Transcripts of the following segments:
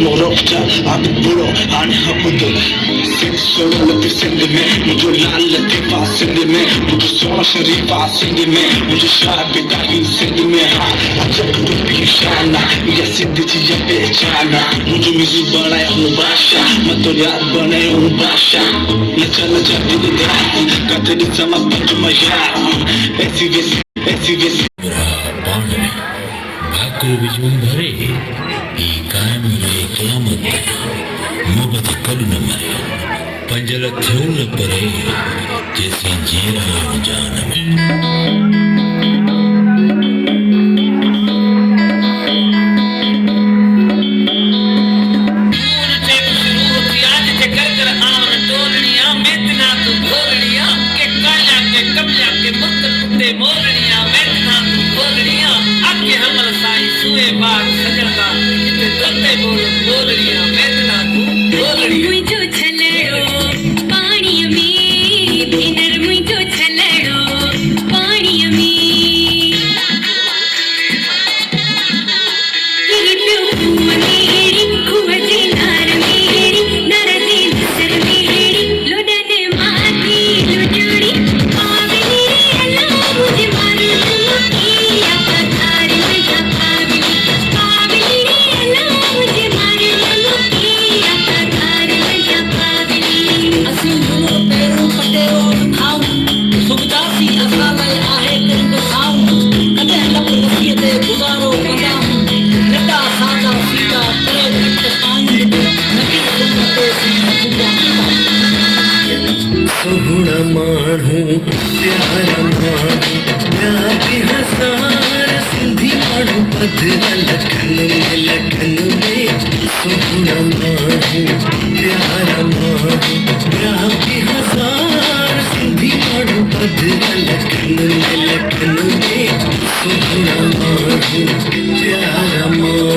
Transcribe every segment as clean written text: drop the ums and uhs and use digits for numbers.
मोरक्चा आप बुरो आने हबुदो सिंध सोलो लती सिंध में मुझे लाल लतीफा सिंध में मुझे सोना शरीफा सिंध में मुझे शाह पिताही सिंध में हाँ अचक टूपी शाना ये सिंध जी ये पहचाना मुझे मिज़ू बनाया हूँ बादशाह मैं तो याद बनाया हूँ बादशाह नचा नचा दिल दा कते दी समा पंज मया ऐसी वैसी भाकुर विजूम भरे ई कायम रहे क़यामत मोहब्बत कॾ न मरे पंजल थियूं न परे जैसे जीरा जान में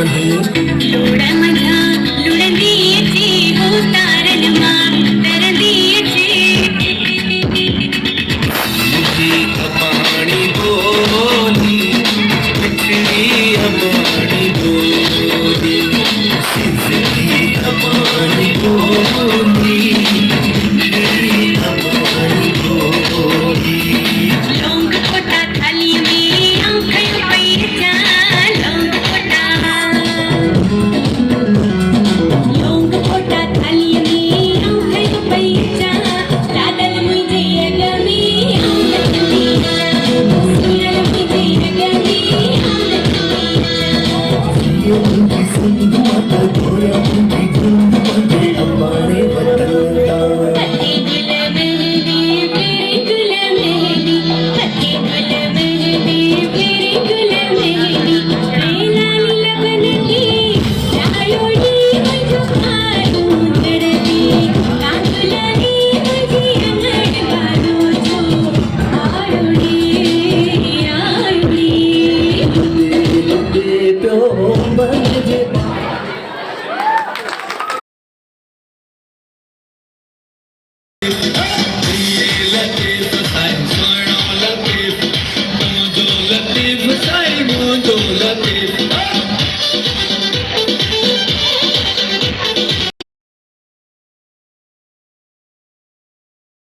लुड़ा मना लुड़ंदी थे हो तारन मा